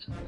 We have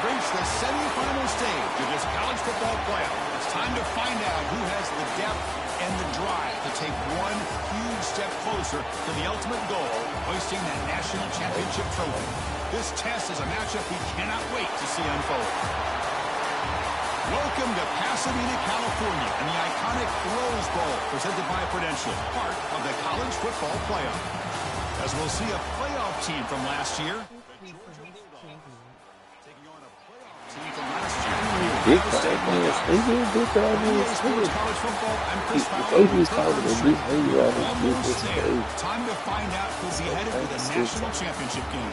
reached the semifinal stage of this college football playoff. It's time to find out who has the depth and the drive to take one huge step closer to the ultimate goal, hoisting that national championship trophy. This test is a matchup we cannot wait to see unfold. Welcome to Pasadena, California, and the iconic Rose Bowl, presented by Prudential, part of the college football playoff. As we'll see a playoff team from last year. Big college football. I'm Chris time to find out who'll be headed to the national championship game.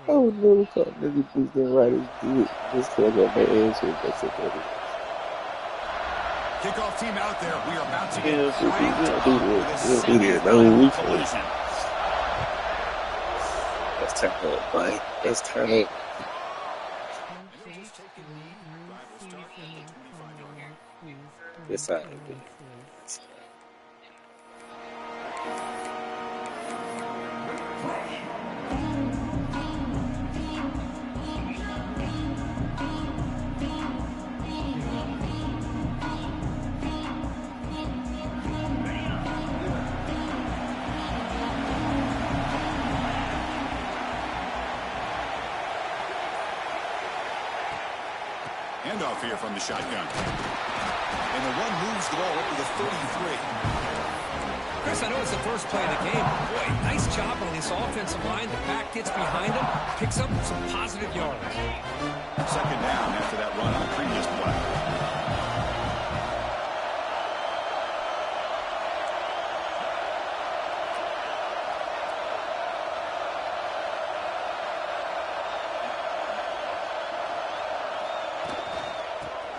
I would never call niggas who's been right as good just because of their answer. That's it. Kickoff team out there. We are about to get collision. Let's turn up, Mike. Let's turn up. Yes, I do. handoff here from the shotgun. And the run moves the ball up to the 33. Chris, I know it's the first play of the game. Boy, nice job on this offensive line. The back gets behind him, picks up some positive yards. Second down after that run on the previous play.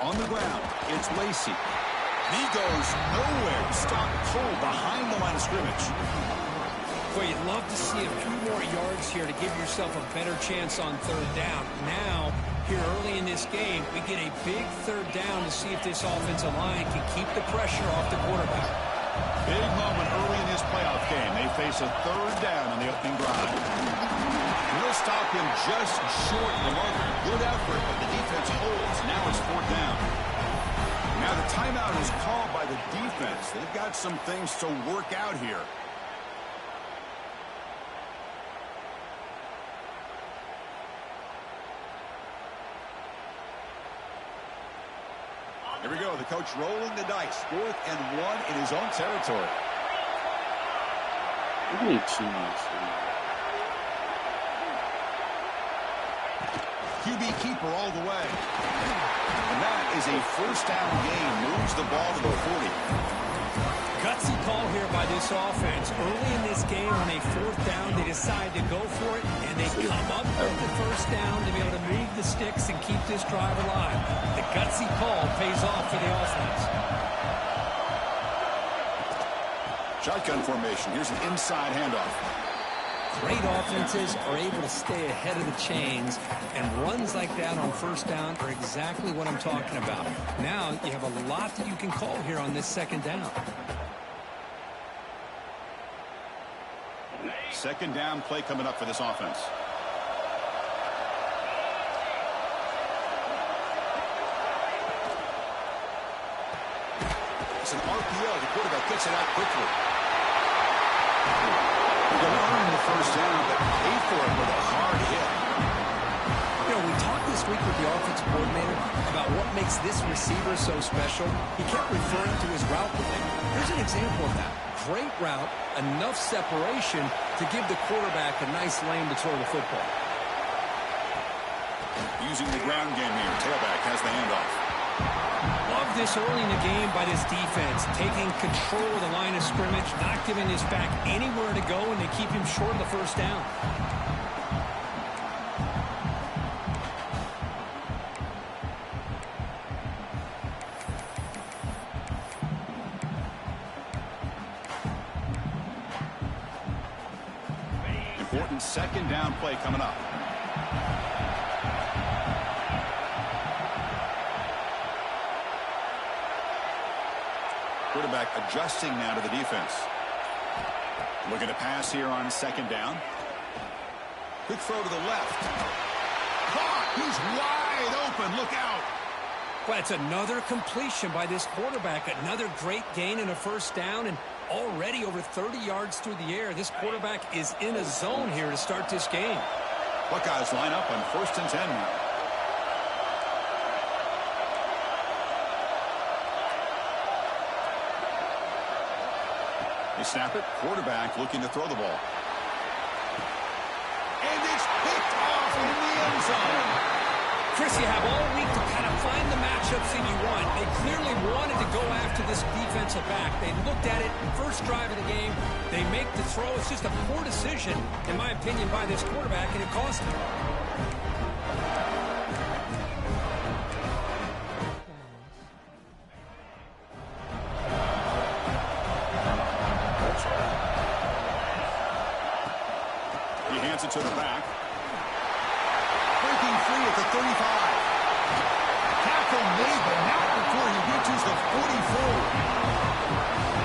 On the ground, it's Lacey. He goes nowhere. Stop cold behind the line of scrimmage. Boy, you'd love to see a few more yards here to give yourself a better chance on third down. Now, here early in this game, we get a big third down to see if this offensive line can keep the pressure off the quarterback. Big moment early in this playoff game. They face a third down on the opening drive. We'll stop him just short of the marker. Good effort, but the defense holds. Now it's fourth down. Now the timeout is called by the defense. They've got some things to work out here. Here we go. The coach rolling the dice. 4th and 1 in his own territory. QB keeper all the way. And that is a first down gain. Moves the ball to the 40. Gutsy call here by this offense. Early in this game on a fourth down, they decide to go for it, and they come up with the first down to be able to move the sticks and keep this drive alive. The gutsy call pays off for the offense. Shotgun formation. Here's an inside handoff. Great offenses are able to stay ahead of the chains, and runs like that on first down are exactly what I'm talking about. Now you have a lot that you can call here on this second down. Second down play coming up for this offense. It's an RPO. The quarterback gets it out quickly. They're going to earn the first down, but pay for it with a hard hit. You know, we talked this week with the offensive coordinator about what makes this receiver so special. He kept referring to his route running. Here's an example of that. Great route, enough separation to give the quarterback a nice lane to throw the football. Using the ground game here. Tailback has the handoff. Love this early in the game by this defense, taking control of the line of scrimmage, not giving his back anywhere to go, and they keep him short of the first down. Important second down play coming up. Quarterback adjusting now to the defense. Looking to pass here on second down. Quick throw to the left. Caught! He's wide open. Look out! Well, that's another completion by this quarterback. Another great gain in a first down, and already over 30 yards through the air. This quarterback is in a zone here to start this game. Buckeyes line up on 1st and 10 now. They snap it. Quarterback looking to throw the ball. And it's picked off in the end zone. Chris, you have all week to kind of find the matchups that you want. They clearly wanted to go after this defensive back. They looked at it first drive of the game. They make the throw. It's just a poor decision, in my opinion, by this quarterback, and it cost him. He hands it to the back. Breaking free at the 35. Tackle made, but not before he reaches the 44.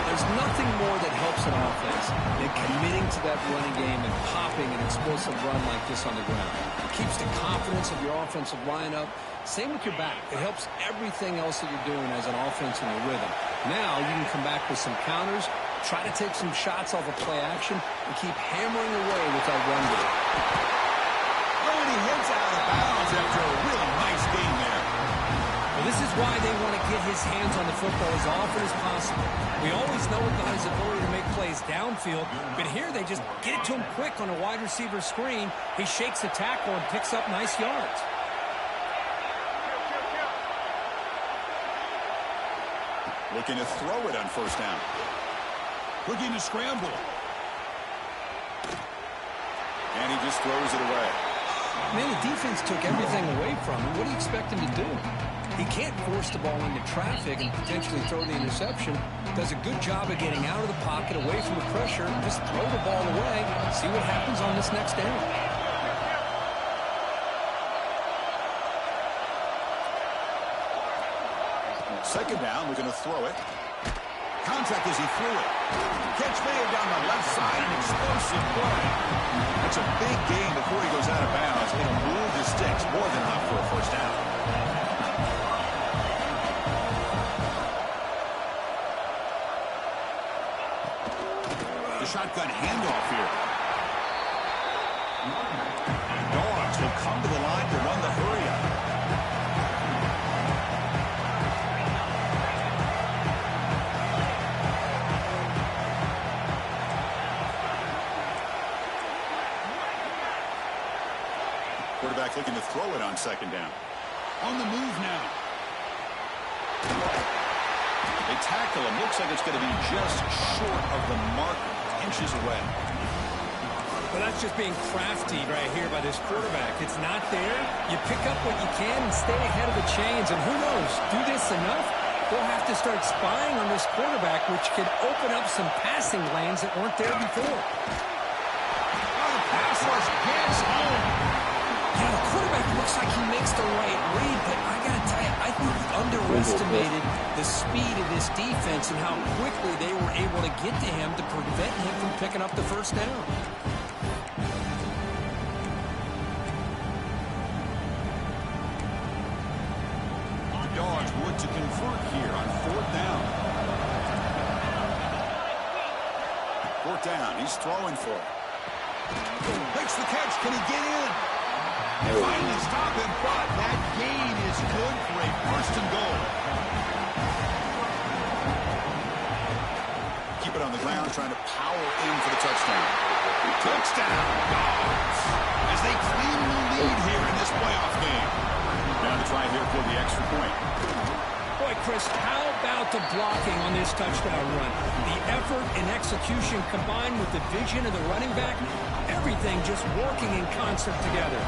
There's nothing more that helps an offense than committing to that running game and popping an explosive run like this on the ground. It keeps the confidence of your offensive lineup. Same with your back. It helps everything else that you're doing as an offense in your rhythm. Now you can come back with some counters, try to take some shots off of play action, and keep hammering away with that run game. Oh, and he heads out of bounds after a really nice game there. This is why they want to get his hands on the football as often as possible. We always know about his ability to make plays downfield, but here they just get it to him quick on a wide receiver screen. He shakes the tackle and picks up nice yards. Looking to throw it on first down. Looking to scramble. And he just throws it away. Man, the defense took everything away from him. What do you expect him to do? He can't force the ball into traffic and potentially throw the interception. Does a good job of getting out of the pocket, away from the pressure, just throw the ball away, see what happens on this next down. Second down, looking to throw it. Contact as he threw it. Catch made down the left side, an explosive play. That's a big gain before he goes out of bounds. It'll move the sticks, more than enough for a first down. The shotgun handoff here. Dogs will come to the line to run the hurry-up. Quarterback looking to throw it on second down. On the move now. They tackle him. Looks like it's going to be just short of the mark, inches away. Well, that's just being crafty right here by this quarterback. It's not there. You pick up what you can and stay ahead of the chains. And who knows, do this enough, they'll have to start spying on this quarterback, which could open up some passing lanes that weren't there before. Oh, the pass rush gets home. Yeah, the quarterback looks like he makes the right read, but I got to tell you, I think he underestimated the speed of this defense and how quickly they were able to get to him to prevent him from picking up the first down. The Dogs would to convert here on fourth down. Fourth down, he's throwing for it. Makes the catch, can he get in? They finally stop him, but that gain is good for a first and goal. Keep it on the ground, trying to power in for the touchdown. Touchdown, Dogs, as they claim the lead here in this playoff game. Now to try here for the extra point. Boy, Chris, how about the blocking on this touchdown run? The effort and execution combined with the vision of the running back, everything just working in concert together.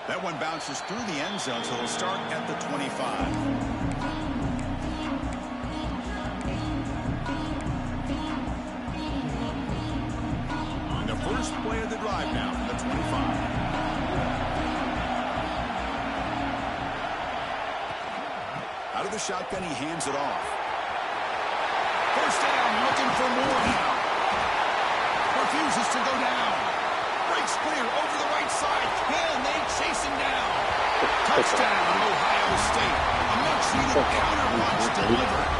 That one bounces through the end zone, so they'll start at the 25. First play of the drive now from the 25. Out of the shotgun, he hands it off. First down, looking for more now. Refuses to go down. Breaks clear over the right side. Can they chase him down? Touchdown, Ohio State. A much-needed counter punch delivered.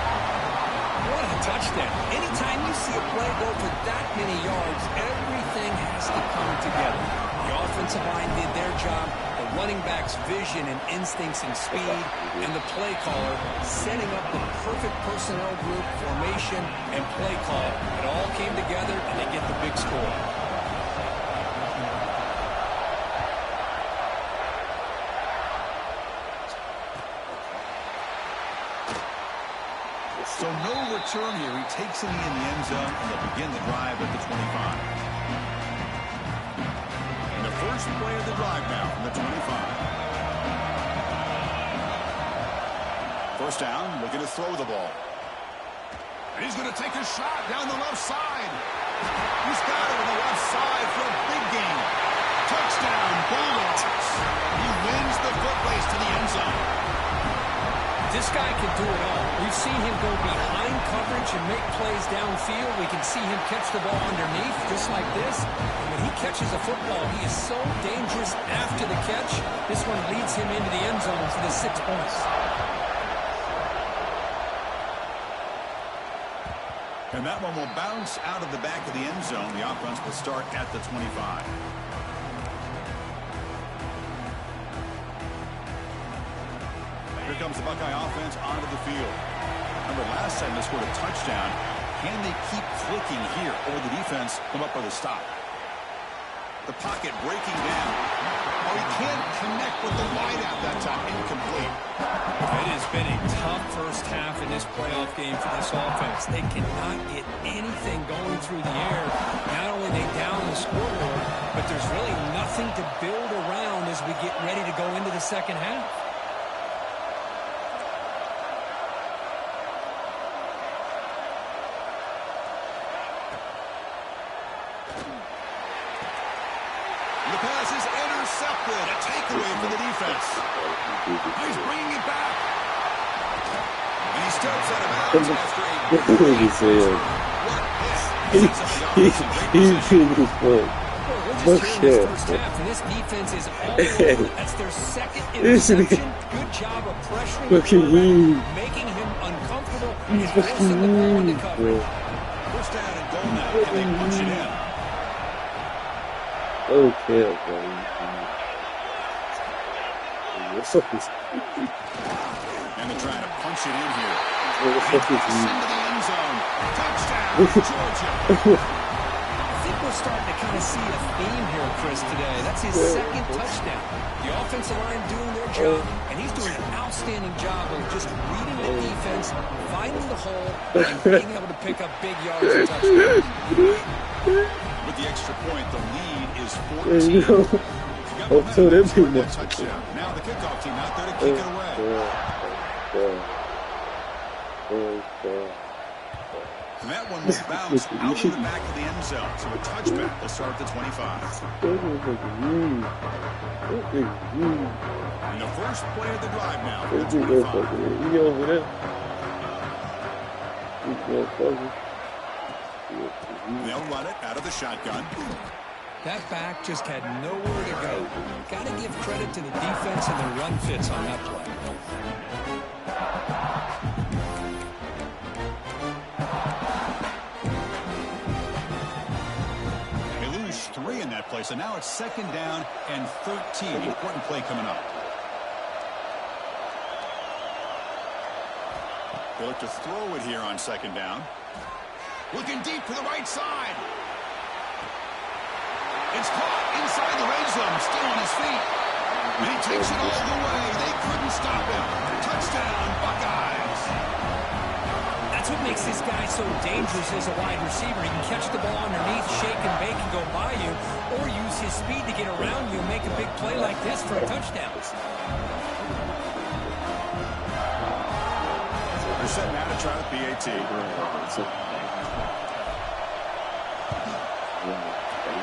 What a touchdown. Anytime you see a play go for that many yards, everything has to come together. The offensive line did their job, the running back's vision and instincts and speed, and the play caller setting up the perfect personnel group, formation, and play call. It all came together, and they get the big score. So no return here. He takes it in the end zone, and they'll begin the drive at the 25. And the first play of the drive now from the 25. First down, looking to throw the ball. And he's going to take a shot down the left side. He's got it on the left side for a big gain. Touchdown, Bulldogs. He wins the foot race to the end zone. This guy can do it all. We've seen him go behind coverage and make plays downfield. We can see him catch the ball underneath, just like this. And when he catches a football, he is so dangerous after the catch. This one leads him into the end zone for the 6 points. And that one will bounce out of the back of the end zone. The offense will start at the 25. Here comes the Buckeye offense onto the field. Remember, last time they scored a touchdown. Can they keep clicking here, or will the defense come up with a stop? The pocket breaking down. Oh, he can't connect with the wideout that time. Incomplete. It has been a tough first half in this playoff game for this offense. They cannot get anything going through the air. Not only they down the scoreboard, but there's really nothing to build around as we get ready to go into the second half. The pass is intercepted. A takeaway for the defense. He's bringing it back. And he steps out of bounds after a This defense is all over. That's their second interception. Good job of pressuring the quarterback, making him uncomfortable and forcing the ball into coverage. First down and goal now. Can they punch it in? Okay, And they're trying to punch it in here. Into the end zone. Touchdown, Georgia. I think we're starting to kind of see a theme here, Chris, today. That's his second touchdown. The offensive line doing their job, and he's doing an outstanding job of just reading the defense, finding the hole, and being able to pick up big yards and touchdowns. With the extra point, the lead is 14. So they'll be more touchdown. Now the kickoff team out there to kick it away. And that one will bounce out of the back of the end zone. So a touchback will start at the 25. And the first play of the drive now for the 25. They'll run it out of the shotgun. That back just had nowhere to go. Got to give credit to the defense and their run fits on that play. They lose 3 in that play, so now it's second down and 13. Important play coming up. They look to throw it here on second down. Looking deep to the right side. It's caught inside the red zone, still on his feet. And he takes it all the way. They couldn't stop him. Touchdown, Buckeyes. That's what makes this guy so dangerous as a wide receiver. He can catch the ball underneath, shake and bake and go by you, or use his speed to get around you and make a big play like this for a touchdown. They're setting out to try the PAT.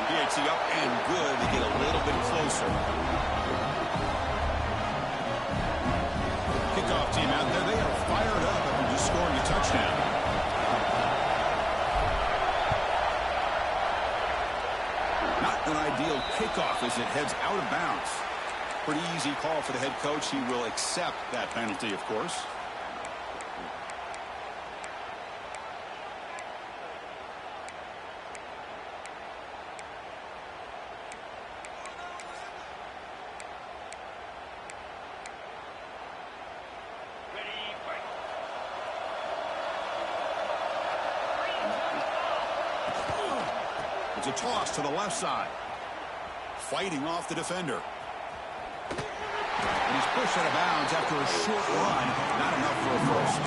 PAT up and good to get a little bit closer. Kickoff team out there. They are fired up after just scoring a touchdown. Not an ideal kickoff as it heads out of bounds. Pretty easy call for the head coach. He will accept that penalty, of course. It's a toss to the left side. Fighting off the defender. And he's pushed out of bounds after a short run. Not enough for a first.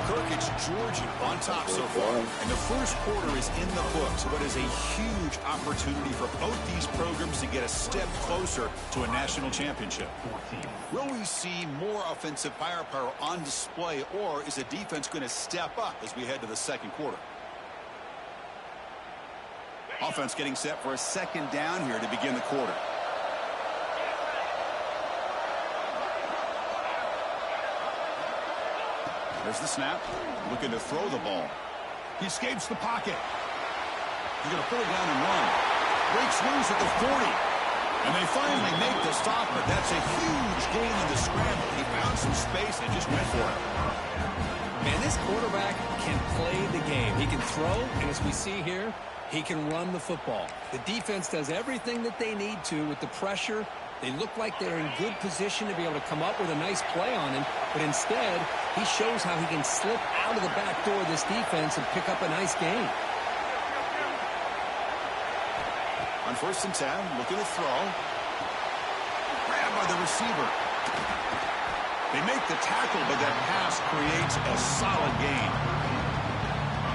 Kirk, it's Georgia on top so far. And the first quarter is in the books. What is a huge opportunity for both these programs to get a step closer to a national championship. Will we see more offensive firepower on display, or is the defense going to step up as we head to the second quarter? Offense getting set for a second down here to begin the quarter. There's the snap. Looking to throw the ball. He escapes the pocket. He's going to pull it down and run. Breaks loose at the 40. And they finally make the stop, but that's a huge gain in the scramble. He found some space and just went for it. Man, this quarterback can play the game. He can throw, and as we see here, he can run the football. The defense does everything that they need to with the pressure. They look like they're in good position to be able to come up with a nice play on him, but instead, he shows how he can slip out of the back door of this defense and pick up a nice gain. On 1st and 10, looking to throw. Grabbed by the receiver. They make the tackle, but that pass creates a solid gain.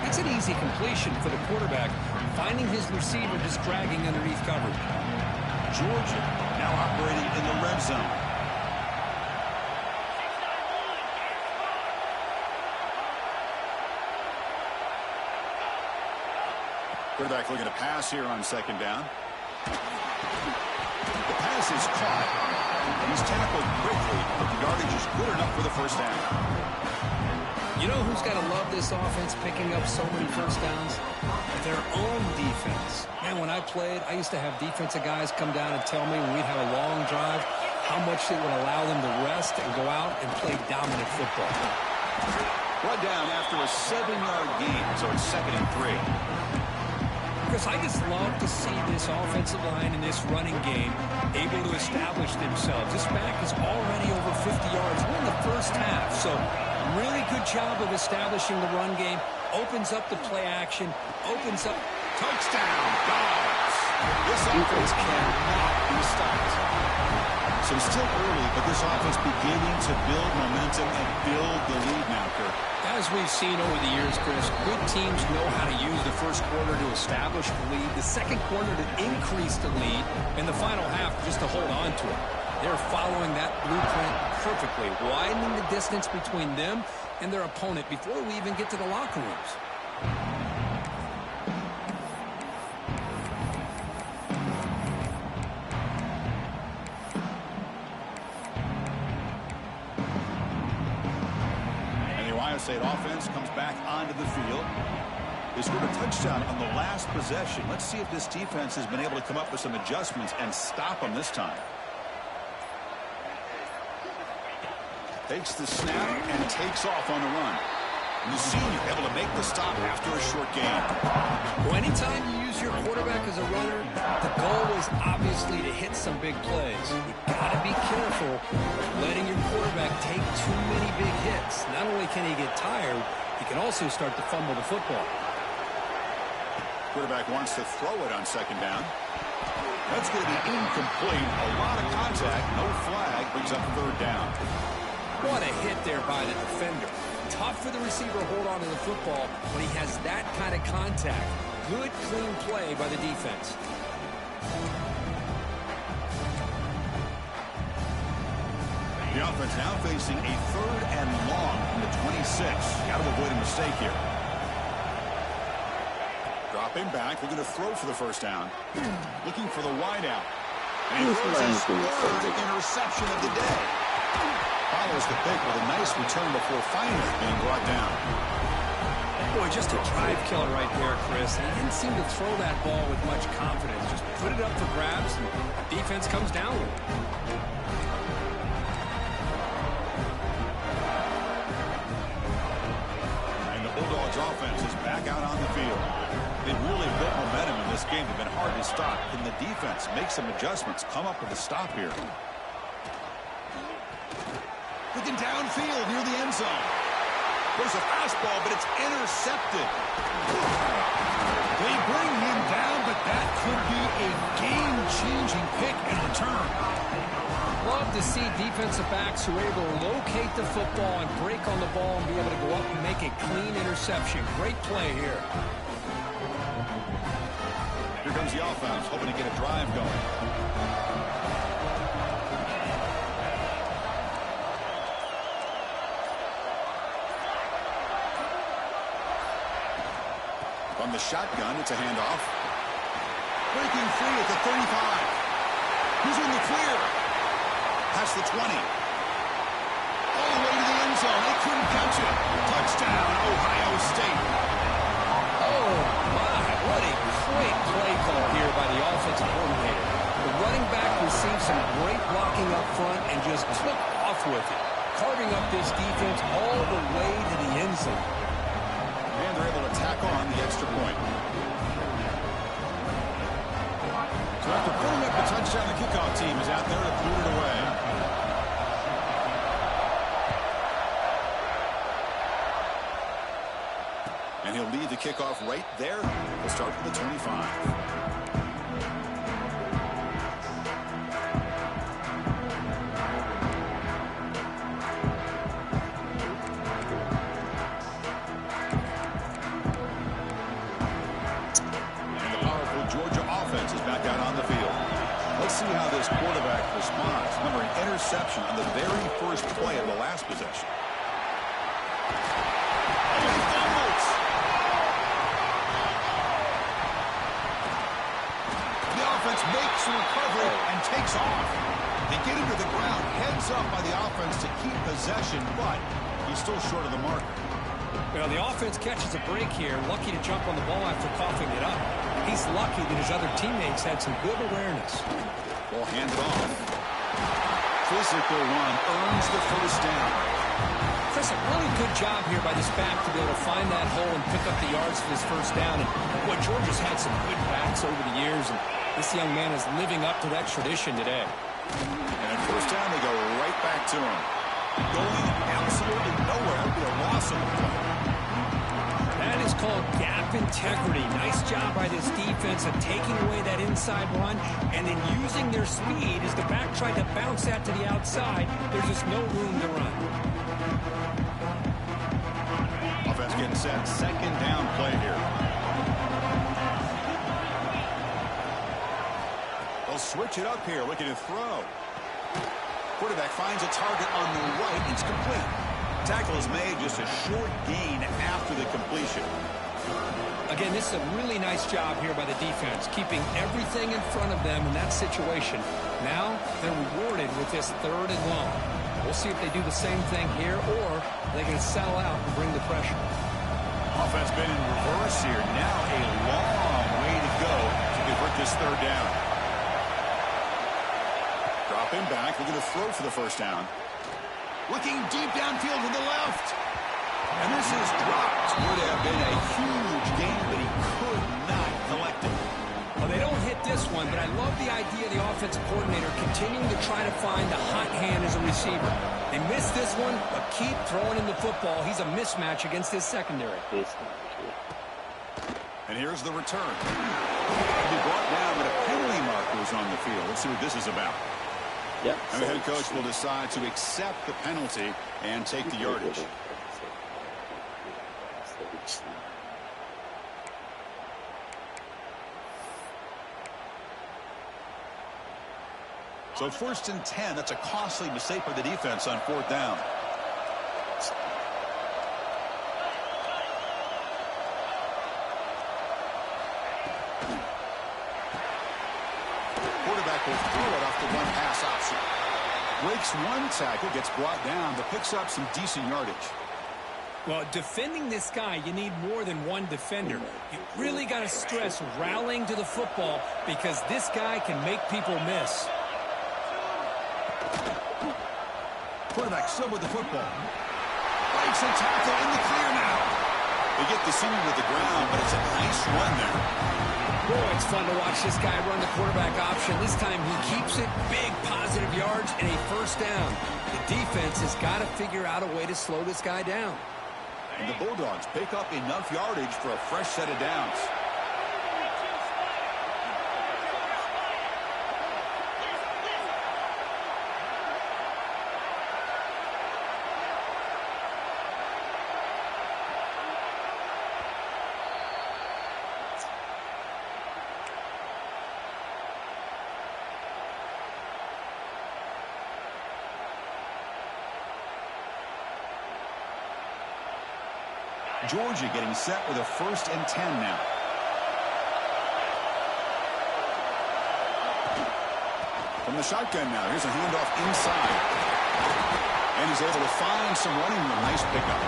That's an easy completion for the quarterback, finding his receiver just dragging underneath coverage. Georgia now operating in the red zone. Quarterback looking to pass here on 2nd down. The pass is caught. He's tackled quickly, but the yardage is good enough for the 1st down. You know who's got to love this offense picking up so many 1st downs? Their own defense. Man, when I played, I used to have defensive guys come down and tell me when we'd have a long drive how much it would allow them to rest and go out and play dominant football. Brought down after a 7-yard gain, so it's 2nd and 3. Chris, I just love to see this offensive line and this running game able to establish themselves. This back is already over 50 yards. We're in the 1st half, so really good job of establishing the run game. Opens up the play action. Opens up. Touchdown, Dogs. This offense cannot be stopped. So still early, but this offense beginning to build momentum and build the lead now, Kirk. As we've seen over the years, Chris, good teams know how to use the 1st quarter to establish the lead, the 2nd quarter to increase the lead, and the final half just to hold on to it. They're following that blueprint perfectly, widening the distance between them and their opponent before we even get to the locker rooms. State offense comes back onto the field. They scored a touchdown on the last possession. Let's see if this defense has been able to come up with some adjustments and stop them this time. Takes the snap and takes off on the run. And the senior able to make the stop after a short gain. Well, anytime you use your quarterback as a runner, the goal is obviously to hit some big plays. You gotta be careful letting your quarterback take too many big hits. Not only can he get tired, he can also start to fumble the football. Quarterback wants to throw it on 2nd down. That's going to be incomplete. A lot of contact, no flag, brings up 3rd down. What a hit there by the defender. Tough for the receiver to hold on to the football when he has that kind of contact. Good, clean play by the defense. The offense now facing a 3rd and long from the 26. Got to avoid a mistake here. Dropping back, looking to throw for the 1st down. Looking for the wide out. And he throws his 3rd interception of the day. Follows the pick with a nice return before finally being brought down. Boy, just a drive killer right there, Chris. He didn't seem to throw that ball with much confidence. Just put it up for grabs, and defense comes down with it. And the Bulldogs offense is back out on the field. They've really built momentum in this game. They've been hard to stop. Can the defense make some adjustments, come up with a stop here? Looking downfield near the end zone. There's a fastball, but it's intercepted. They bring him down, but that could be a game-changing pick and return. Love to see defensive backs who are able to locate the football and break on the ball and be able to go up and make a clean interception. Great play here. Here comes the offense, hoping to get a drive going. On the shotgun, it's a handoff. Breaking free at the 35. He's in the clear. Past the 20. All the way to the end zone. They couldn't catch it. Touchdown, Ohio State. Oh, my. What a great play call here by the offense. received some great blocking up front and just took off with it, carving up this defense all the way to the end zone. And they're able to tack on the extra point. So after putting up the touchdown, the kickoff team is out there to boot it away. And he'll lead the kickoff right there. He'll start from the 25. Let's see how this quarterback responds. Remember, an interception on the very first play of the last possession. And he fumbles. The offense makes the recovery and takes off. They get him to the ground, heads up by the offense to keep possession, but he's still short of the marker. Well, the offense catches a break here, lucky to jump on the ball after coughing it up. He's lucky that his other teammates had some good awareness. Ball handed off. Physical run earns the first down. Chris, a really good job here by this back to be able to find that hole and pick up the yards for this first down. And boy, Georgia's had some good backs over the years, and this young man is living up to that tradition today. And at first down, they go right back to him. Going absolutely nowhere. That would be a loss of the play. That is called gap integrity. Nice job by this defense of taking away that inside run and then using their speed as the back tried to bounce that to the outside. There's just no room to run. Offense getting set. Second down play here. They'll switch it up here. Looking to throw. Quarterback finds a target on the right. It's complete. Tackle is made, just a short gain after the completion. Again, this is a really nice job here by the defense, keeping everything in front of them in that situation. Now they're rewarded with this third and long. We'll see if they do the same thing here, or they're going to settle out and bring the pressure. Offense been in reverse here. Now a long way to go to convert this third down. Dropping back, looking to throw for the first down. Looking deep downfield to the left. And this is dropped. Would have been a huge gain, but he could not collect it. Well, they don't hit this one, but I love the idea of the offensive coordinator continuing to try to find the hot hand as a receiver. They missed this one, but keep throwing him the football. He's a mismatch against his secondary. And here's the return. He'll be brought down, but a penalty marker is on the field. Let's see what this is about. Yep. And the head coach will decide to accept the penalty and take the yardage. So 1st and 10, that's a costly mistake by the defense on 4th down. Quarterback will throw it off the one pass option. Breaks one tackle, gets brought down, but picks up some decent yardage. Well, defending this guy, you need more than one defender. You really got to stress rallying to the football because this guy can make people miss. Quarterback still with the football. Breaks a tackle in the clear now. They get the senior with the ground, but it's a nice run there. Boy, it's fun to watch this guy run the quarterback option. This time he keeps it, big positive yards, and a first down. The defense has got to figure out a way to slow this guy down. And the Bulldogs pick up enough yardage for a fresh set of downs. Georgia getting set with a 1st and 10 now. From the shotgun now, here's a handoff inside. And he's able to find some running room. Nice pickup.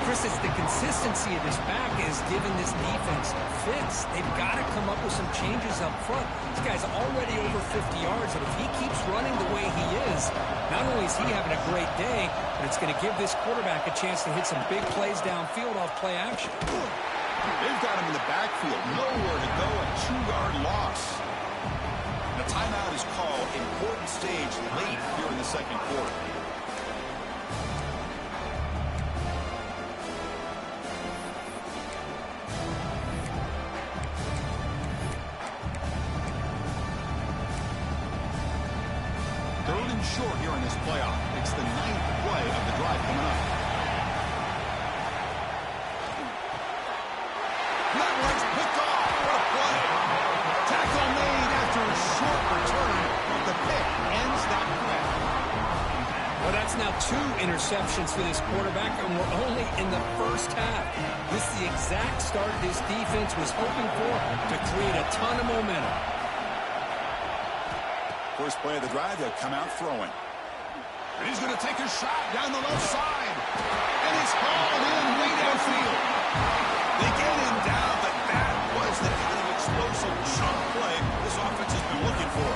Chris, it's the consistency of this back is giving this defense fits. They've got to come up with some changes up front. This guy's already over 50 yards, and if he keeps running the way he is, not only is he having a great day, but it's going to give this quarterback a chance to hit some big plays downfield off play action. They've got him in the backfield. Nowhere to go. A 2-yard loss. The timeout is called. Important stage late here in the second quarter. Third and short here in this playoff. It's the 9th play of the drive coming up. That one's picked off. What a play. Tackle made after a short return. The pick ends that play. Well, that's now 2 interceptions for this quarterback, and we're only in the first half. This is the exact start this defense was hoping for to create a ton of momentum. First play of the drive, they'll come out throwing. And he's going to take a shot down the left side. And it's hauled in way downfield. They get him down, but that was the kind of explosive chunk play this offense has been looking for.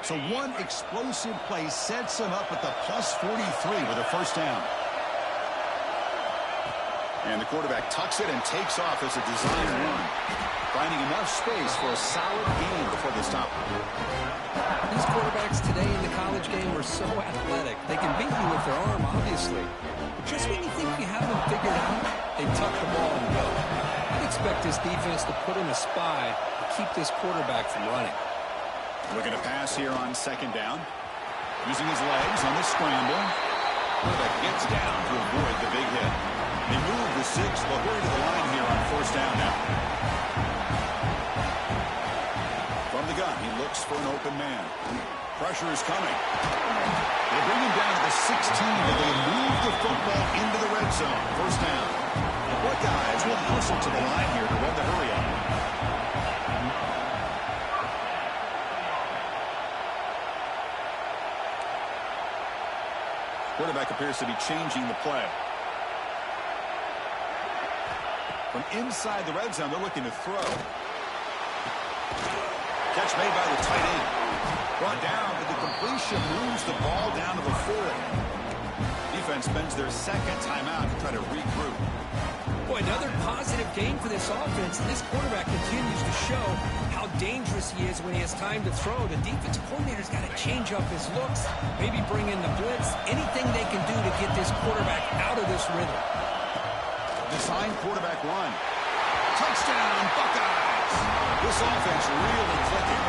So one explosive play sets him up at the plus 43 with a first down. And the quarterback tucks it and takes off as a design run, finding enough space for a solid gain before they stop. These quarterbacks today in the college game are so athletic. They can beat you with their arm, obviously. But just when you think you have them figured out, they tuck the ball and go. I'd expect this defense to put in a spy to keep this quarterback from running. Looking to pass here on second down. Using his legs on the scramble. Quarterback gets down to avoid the big hit. They move the 6. They'll hurry to the line here on first down now. From the gun, he looks for an open man. Pressure is coming. They bring him down to the 16, and they move the football into the red zone. First down. What guys will hustle to the line here to run the hurry up? Quarterback appears to be changing the play. From inside the red zone, they're looking to throw. Catch made by the tight end. Brought down, but the completion moves the ball down to the 40. Defense spends their second timeout to try to regroup. Boy, another positive game for this offense. This quarterback continues to show how dangerous he is when he has time to throw. The defensive coordinator's got to change up his looks, maybe bring in the blitz, anything they can do to get this quarterback out of this rhythm. Design quarterback run. Touchdown, Buckeyes! This offense really clicking.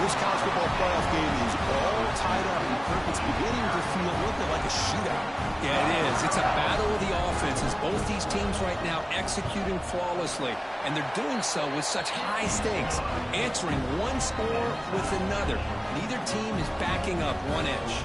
This college football playoff game is all tied up, and Kirk, it's beginning to feel a little bit like a shootout. Yeah, it is. It's a battle of the offenses. Both these teams right now executing flawlessly, and they're doing so with such high stakes, answering one score with another. Neither team is backing up 1 inch.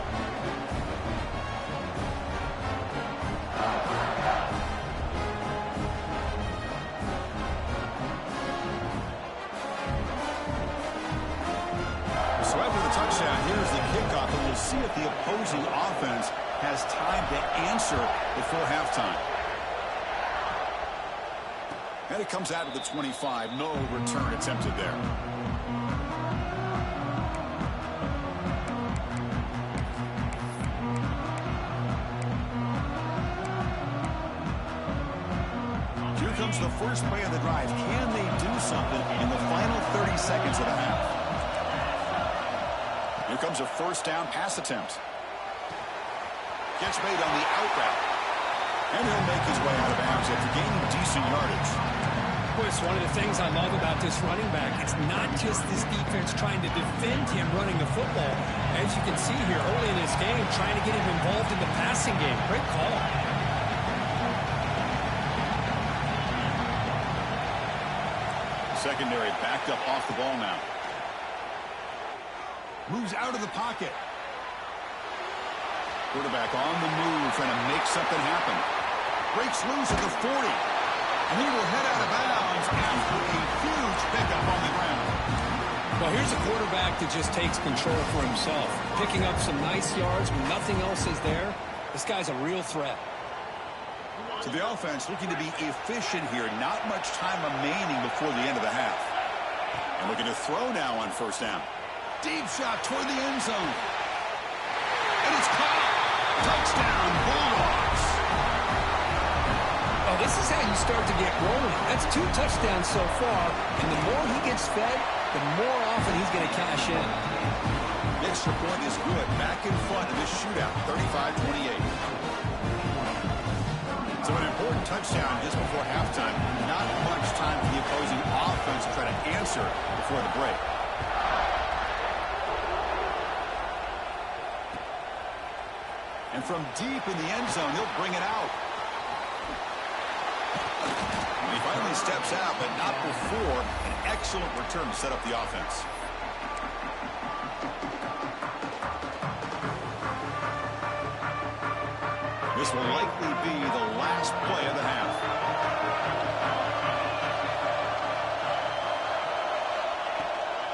So after the touchdown, here's the kickoff, and we'll see if the opposing offense has time to answer before halftime. And it comes out of the 25. No return attempted there. Here comes the first play of the drive. Can they do something in the final 30 seconds of the half? Here comes a first down pass attempt. Gets made on the out route. And he'll make his way out of bounds after gaining decent yardage. Boy, it's one of the things I love about this running back. It's not just this defense trying to defend him running the football. As you can see here early in this game, trying to get him involved in the passing game. Great call. Secondary backed up off the ball now. Moves out of the pocket. Quarterback on the move, trying to make something happen. Breaks loose at the 40. And he will head out of bounds after a huge pickup on the ground. Well, here's a quarterback that just takes control for himself, picking up some nice yards when nothing else is there. This guy's a real threat. So the offense looking to be efficient here. Not much time remaining before the end of the half. And looking to throw now on first down. Deep shot toward the end zone. And it's caught. Touchdown, Bulldogs. Well, this is how you start to get rolling. That's 2 touchdowns so far, and the more he gets fed, the more often he's going to cash in. Extra point is good. Back in front of this shootout, 35-28. So an important touchdown just before halftime. Not much time for the opposing offense to try to answer before the break. And from deep in the end zone, he'll bring it out. And he finally steps out, but not before an excellent return to set up the offense. This will likely be the last play of the half.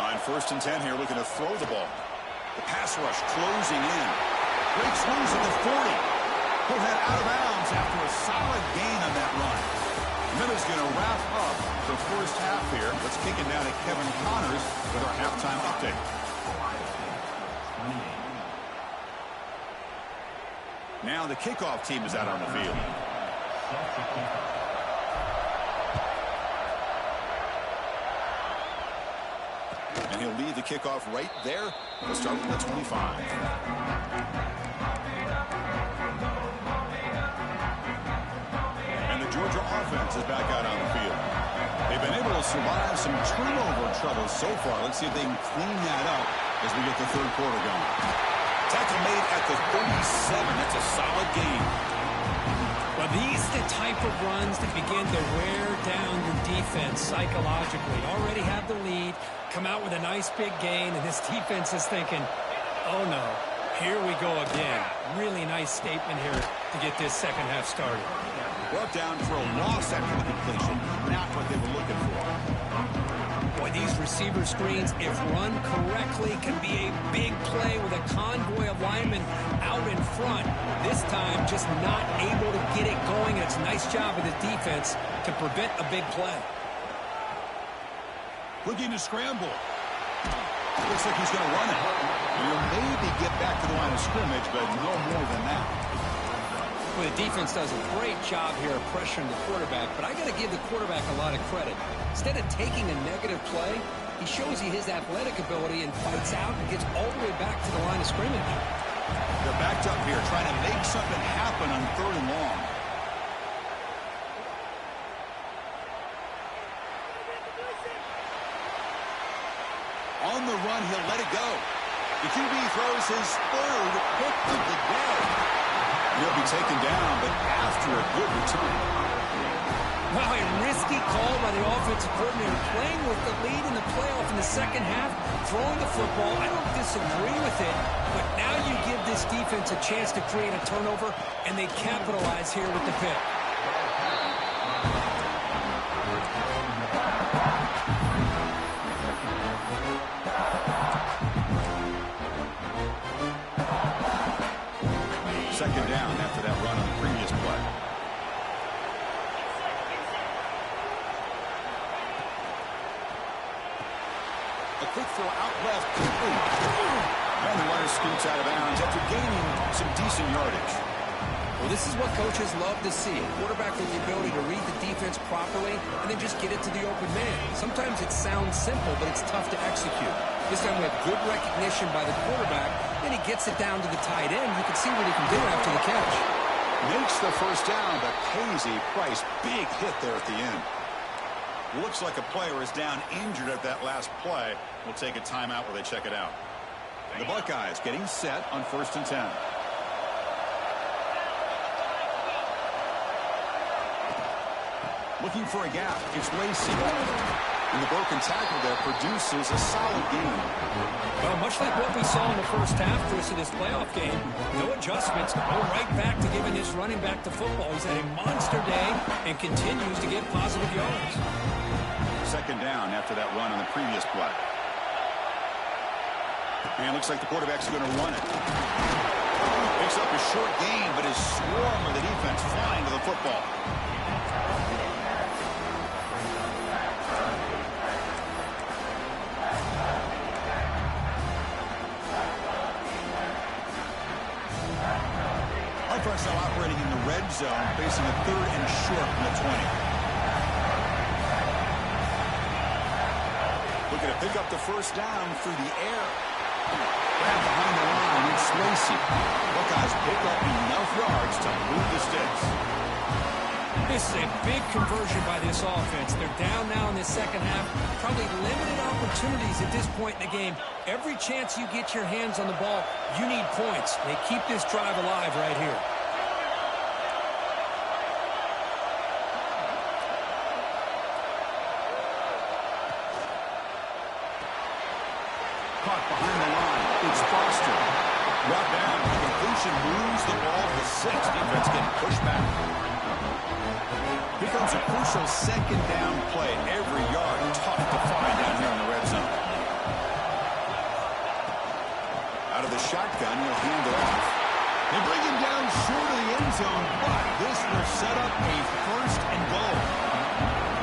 On 1st and 10 here, looking to throw the ball. The pass rush closing in. Breaks loose at the 40. He'll head out of bounds after a solid gain on that run. Minutes going to wrap up the first half here. Let's kick it down to Kevin Connors with our halftime update. Now the kickoff team is out on the field. And he'll lead the kickoff right there. We'll start from the 25. And the Georgia offense is back out on the field. They've been able to survive some turnover trouble so far. Let's see if they can clean that up as we get the third quarter going. Tackle made at the 37. That's a solid gain. Well, these are the type of runs that begin to wear down your defense psychologically. Already have the lead, come out with a nice big gain, and this defense is thinking, oh no, here we go again. Really nice statement here to get this second half started. Brought down for a loss after the completion. Not what they were looking for. Boy, these receiver screens, if run correctly, can be a big play with a convoy of linemen out in front. This time, just not able to get it going. It's a nice job of the defense to prevent a big play. Looking to scramble. Looks like he's going to run it. He'll maybe get back to the line of scrimmage, but no more than that. Well, the defense does a great job here of pressuring the quarterback, but I got to give the quarterback a lot of credit. Instead of taking a negative play, he shows you his athletic ability and fights out and gets all the way back to the line of scrimmage. They're backed up here, trying to make something happen on 3rd and long. On the run, he'll let it go. The QB throws his 3rd pick of the day. He'll be taken down, but after a good return. Wow, a risky call by the offensive coordinator, playing with the lead in the playoff in the second half, throwing the football. I don't disagree with it, but now you give this defense a chance to create a turnover, and they capitalize here with the pick. Second down after that run on the previous play. A quick throw out left. And the runner scoots out of bounds after gaining some decent yardage. Well, this is what coaches love to see. A quarterback with the ability to read the defense properly and then just get it to the open man. Sometimes it sounds simple, but it's tough to execute. This time we have good recognition by the quarterback. Then he gets it down to the tight end. You can see what he can do after the catch. Makes the first down, but pays a price. Big hit there at the end. Looks like a player is down injured at that last play. We'll take a timeout while they check it out. The Buckeyes getting set on 1st and 10. Looking for a gap. It's Lacey. And the broken tackle there produces a solid gain. Well, much like what we saw in the first half for this playoff game, no adjustments, go right back to giving this running back to football. He's had a monster day and continues to get positive yards. Second down after that run on the previous play. And looks like the quarterback's going to run it. Picks up a short gain, but is swarmed with the defense flying to the football. Offense now operating in the red zone, facing a 3rd and short from the 20. Looking to pick up the first down through the air. Grab behind the line, it's Lacey. Buckeyes pick up enough yards to move the sticks. This is a big conversion by this offense. They're down now in the second half. Probably limited opportunities at this point in the game. Every chance you get your hands on the ball, you need points. They keep this drive alive right here. Caught behind the line. It's Foster. Brought down. Completion moves the ball to the 6. Defense getting pushed back. Here comes a crucial second down play. Every yard tough to find down here in the red zone. Out of the shotgun, he'll hand it off. They bring him down short of the end zone, but this will set up a 1st and goal.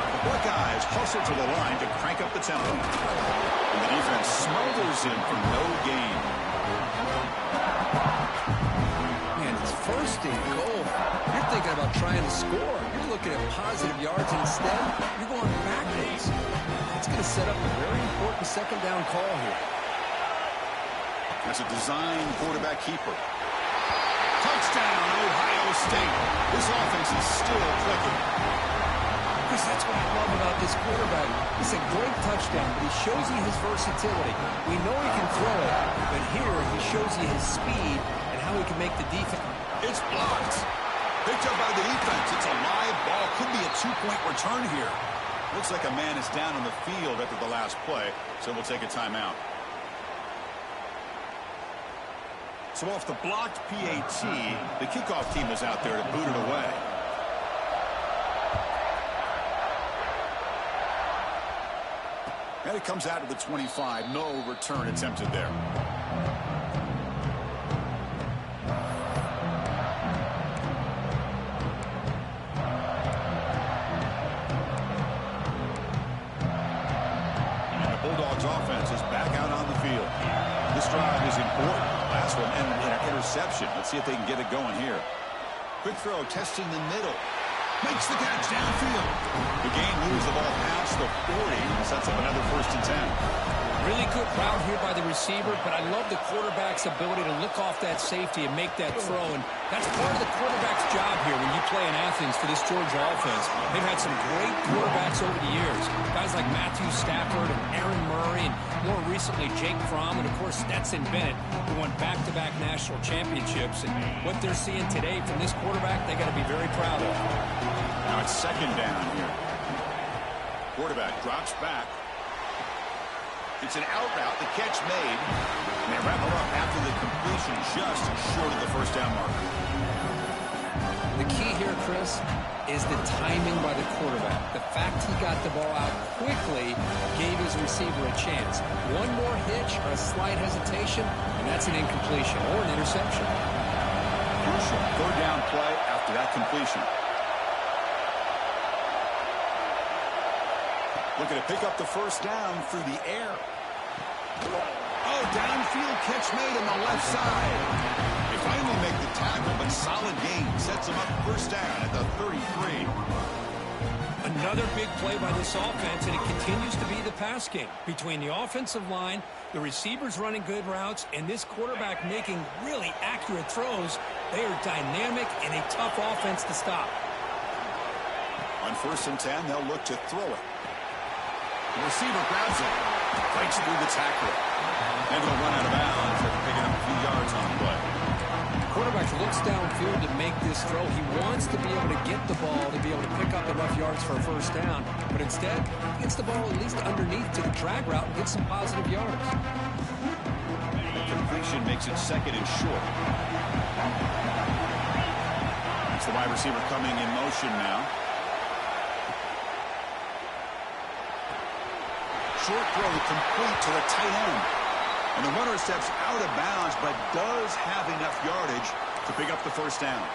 The Buckeyes hustle to the line to crank up the tempo. And the defense smothers him for no gain. Man, it's 1st and goal. You're thinking about trying to score. You're looking at positive yards, and instead, you're going backwards. That's going to set up a very important second down call here. That's a design quarterback keeper. Touchdown, Ohio State. This offense is still clicking. Chris, that's what I love about this quarterback. It's a great touchdown, but he shows you his versatility. We know he can throw it, but here he shows you his speed and how he can make the defense. It's blocked. Picked up by the defense. It's a live ball. Could be a 2-point return here. Looks like a man is down on the field after the last play, so we'll take a timeout. So off the blocked PAT, the kickoff team is out there to boot it away. And it comes out to the 25. No return attempted there. And the Bulldogs offense is back out on the field. This drive is important. Last one ended in an interception. Let's see if they can get it going here. Quick throw, testing the middle. Makes the catch downfield. The game moves the ball past the 40 and sets up another 1st and 10. Really good route here by the receiver, but I love the quarterback's ability to look off that safety and make that throw. And that's part of the quarterback's job here when you play in Athens for this Georgia offense. They've had some great quarterbacks over the years. Guys like Matthew Stafford and Aaron Murray, and more recently Jake Fromm, and of course Stetson Bennett, who won back-to-back national championships. And what they're seeing today from this quarterback, they got to be very proud of. Now it's second down here. Quarterback drops back. It's an out route, the catch made. And they wrap it up after the completion just short of the 1st down marker. The key here, Chris, is the timing by the quarterback. The fact he got the ball out quickly gave his receiver a chance. One more hitch or a slight hesitation, and that's an incompletion or an interception. Crucial 3rd down play after that completion. Looking to pick up the first down through the air. Oh, downfield catch made on the left side. They finally make the tackle, but solid gain sets them up first down at the 33. Another big play by this offense, and it continues to be the pass game. Between the offensive line, the receivers running good routes, and this quarterback making really accurate throws, they are dynamic and a tough offense to stop. On 1st and 10, they'll look to throw it. The receiver grabs it, fights through the tackle. And they'll run out of bounds after picking up a few yards on the play. The quarterback looks downfield to make this throw. He wants to be able to get the ball to be able to pick up enough yards for a first down. But instead, he gets the ball at least underneath to the drag route and gets some positive yards. The completion makes it 2nd and short. It's the wide receiver coming in motion now. Short throw complete to the tight end. And the runner steps out of bounds, but does have enough yardage to pick up the first down.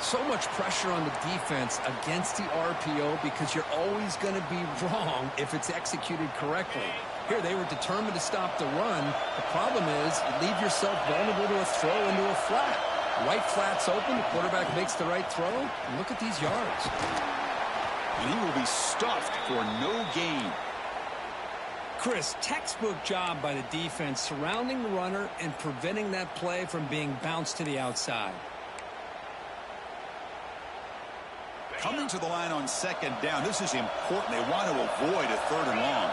So much pressure on the defense against the RPO because you're always going to be wrong if it's executed correctly. Here, they were determined to stop the run. The problem is you leave yourself vulnerable to a throw into a flat. Right flat's open, the quarterback makes the right throw, and look at these yards. And he will be stuffed for no gain. Chris, textbook job by the defense surrounding the runner and preventing that play from being bounced to the outside. Coming to the line on second down, this is important. They want to avoid a 3rd and long.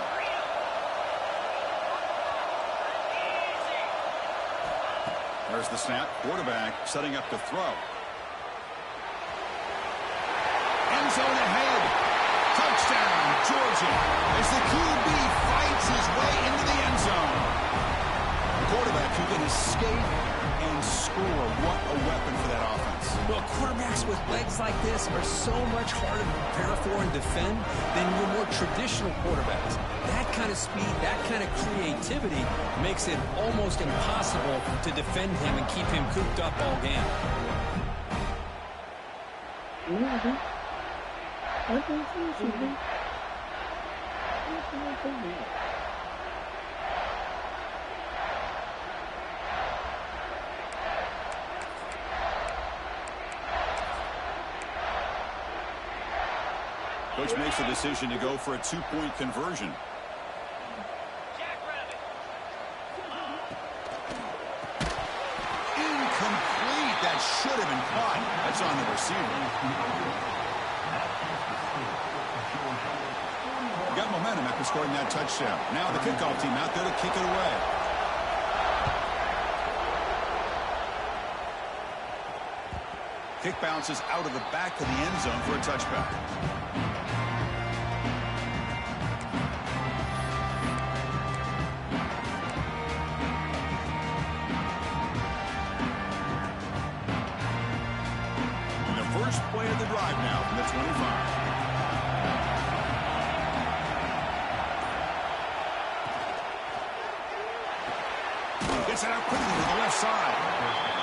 There's the snap. Quarterback setting up to throw. End zone ahead. Touchdown, Georgia, as the QB fights his way into the end zone. A quarterback who can escape and score. What a weapon for that offense. Well, quarterbacks with legs like this are so much harder to prepare for and defend than your more traditional quarterbacks. That kind of speed, that kind of creativity makes it almost impossible to defend him and keep him cooped up all game. Coach makes the decision to go for a 2-point conversion. Incomplete. That should have been caught. That's on the receiver. Got momentum after scoring that touchdown. Now the kickoff team out there to kick it away. Kick bounces out of the back of the end zone for a touchback. And the first play of the drive now from the 25. Gets it out quickly to the left side.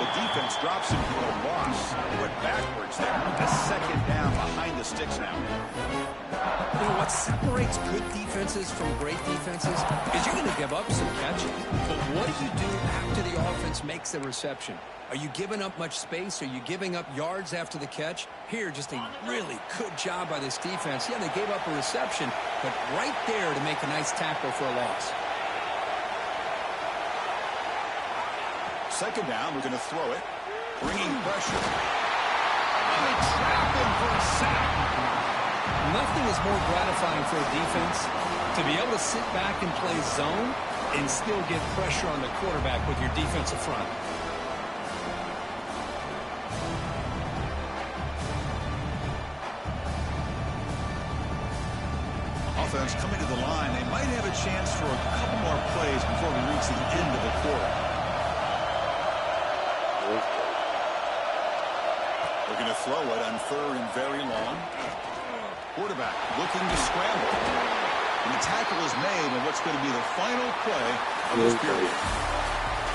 The defense drops him for a loss. He went backwards there. A second down behind the sticks now. You know what separates good defenses from great defenses is you're going to give up some catches. But what do you do after the offense makes the reception? Are you giving up much space? Are you giving up yards after the catch? Here, just a really good job by this defense. Yeah, they gave up a reception, but right there to make a nice tackle for a loss. Second down, we're going to throw it. Bringing pressure. And they trap him for a sack. Nothing is more gratifying for a defense to be able to sit back and play zone and still get pressure on the quarterback with your defensive front. Offense coming to the line. They might have a chance for a couple more plays before we reach the end of the quarter. We're going to throw it on 3rd and very long. Quarterback looking to scramble. And the tackle is made on what's going to be the final play of this period.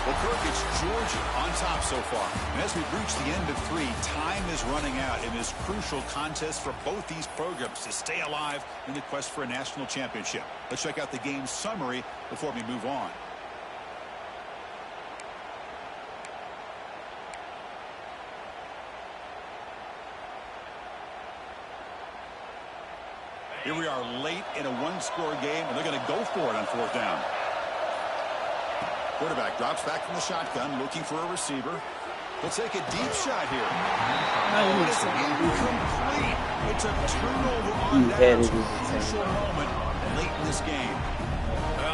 Well, Kirk, it's Georgia on top so far. And as we've reached the end of 3, time is running out in this crucial contest for both these programs to stay alive in the quest for a national championship. Let's check out the game summary before we move on. Here we are late in a 1-score game, and they're going to go for it on 4th down. Quarterback drops back from the shotgun, looking for a receiver. He'll take a deep shot here. Oh, it's incomplete. It's a turnover on downs. Crucial moment late in this game.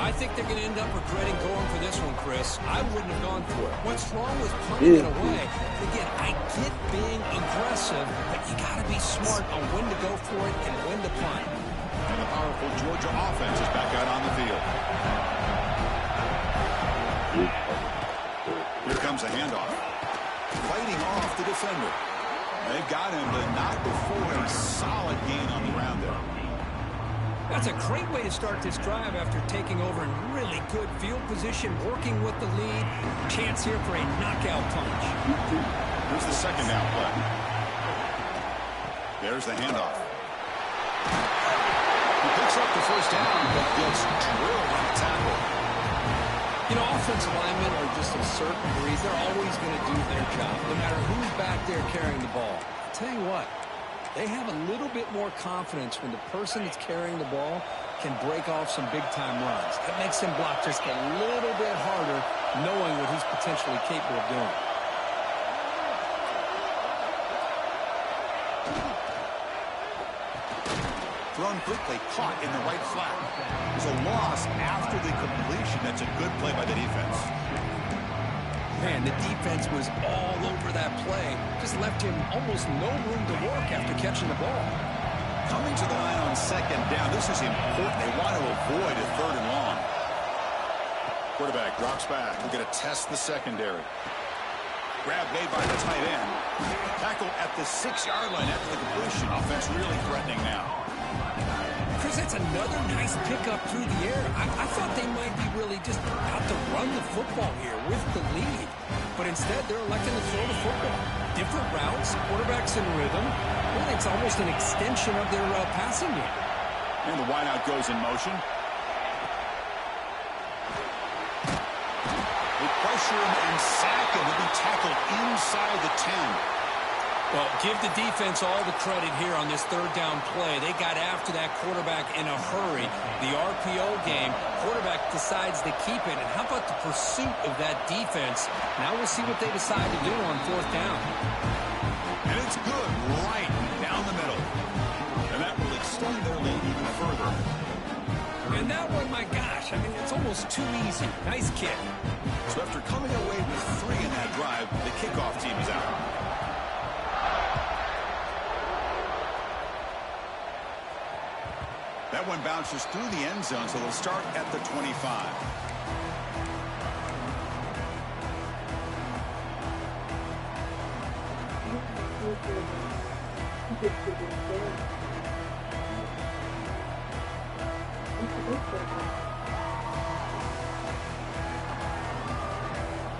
I think they're going to end up regretting going for this one, Chris. I wouldn't have gone for it. What's wrong with punting it away? Again, I get being aggressive, but you got to be smart on when to go for it and when to punt. And the powerful Georgia offense is back out on the field. Here comes a handoff. Fighting off the defender. They've got him, but not before a solid gain on the ground there. That's a great way to start this drive after taking over in really good field position, working with the lead. Chance here for a knockout punch. Here's the second down play. There's the handoff. He picks up the first down, but gets drilled on the tackle. You know, offensive linemen are just a certain breed. They're always going to do their job, no matter who's back there carrying the ball. I'll tell you what, they have a little bit more confidence when the person that's carrying the ball can break off some big-time runs. It makes him block just a little bit harder, knowing what he's potentially capable of doing. Thrown quickly, caught in the right flat. There's a loss after the completion. That's a good play by the defense. Man, the defense was all over that play. Just left him almost no room to work after catching the ball. Coming to the line on second down. This is important. They want to avoid a third and long. Quarterback drops back. We're going to test the secondary. Grab made by the tight end. Tackle at the 6-yard line after the completion. Offense really threatening now. Chris, that's another nice pickup through the air. I thought they might be really just about to run the football here with the lead. But instead, they're electing to throw the football. Different routes, quarterbacks in rhythm. Really, it's almost an extension of their passing game. And the wideout goes in motion. They pressure him and sack him. He'll be tackled inside the 10. Well, give the defense all the credit here on this third down play. They got after that quarterback in a hurry. The RPO game, quarterback decides to keep it. And how about the pursuit of that defense? Now we'll see what they decide to do on fourth down. And it's good right down the middle. And that will extend their lead even further. And that one, my gosh, I mean, it's almost too easy. Nice kick. So after coming away with 3 in that drive, the kickoff team is out. That one bounces through the end zone, so they'll start at the 25.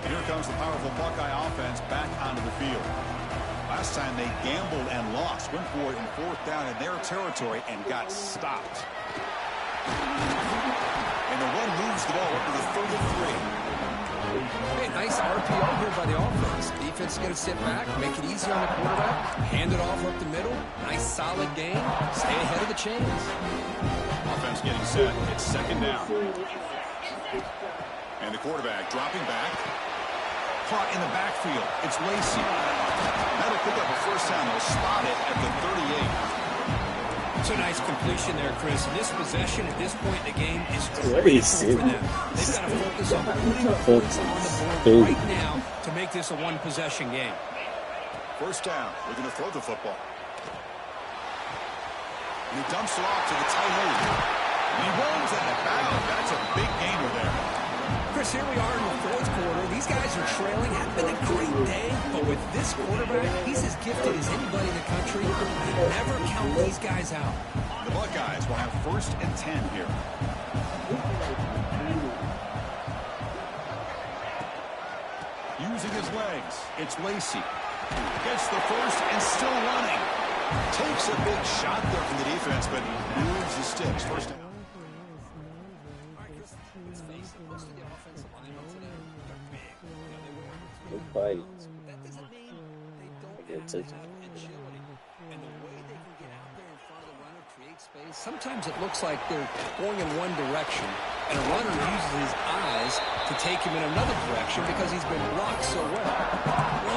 Here comes the powerful Buckeye offense back onto the field. Last time they gambled and lost, went for it in fourth down in their territory and got stopped. And the one moves the ball up to the 33. Hey, nice RPO here by the offense. Defense is going to sit back, make it easy on the quarterback, hand it off up the middle. Nice solid game. Stay ahead of the chains. Offense getting set. It's second down. And the quarterback dropping back. Caught in the backfield. It's Lacey. That'll pick up a first down. They'll spot it at the 38. It's a nice completion there, Chris. And this possession at this point in the game is critical for them. They've got to focus on putting points on the board right now to make this a one-possession game. First down. We're going to throw the football. And he dumps it off to the tight end. And he rolls out of bounds. That's a big gainer there. Chris, here we are in the fourth quarter. These guys are trailing. Hasn't been a great day, but with this quarterback, he's as gifted as anybody in the country. You never count these guys out. The Buckeyes will have first and 10 here. Using his legs, it's Lacey. Gets the first and still running. Takes a big shot there from the defense, but moves the sticks. First down. Fight. That doesn't mean they don't have agility. And the way they can get out there in front of the runner, create space. Sometimes it looks like they're going in one direction, and a runner uses his eyes to take him in another direction because he's been blocked so well.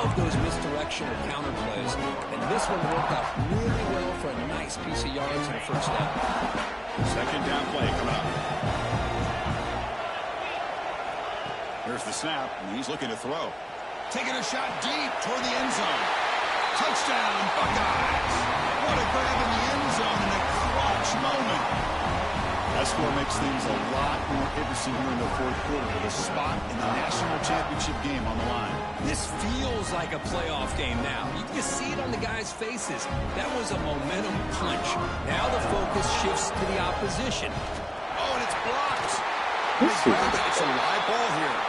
Love those misdirection or counter plays. And this one worked out really well for a nice piece of yards and a first down. Second down play coming up. Here's the snap, and he's looking to throw. Taking a shot deep toward the end zone. Touchdown, Buckeyes. What a grab in the end zone in a clutch moment. That score makes things a lot more interesting here in the fourth quarter with a spot in the national championship game on the line. This feels like a playoff game now. You can see it on the guys' faces. That was a momentum punch. Now the focus focus shifts to the opposition. Oh, and it's blocked. This is It's a live ball here.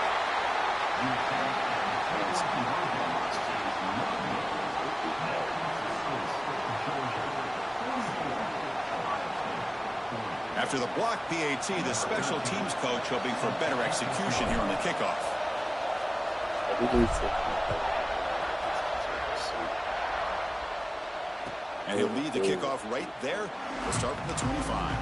After the block PAT, the special teams coach hoping for better execution here on the kickoff. And he'll lead the kickoff right there. We'll start from the 25.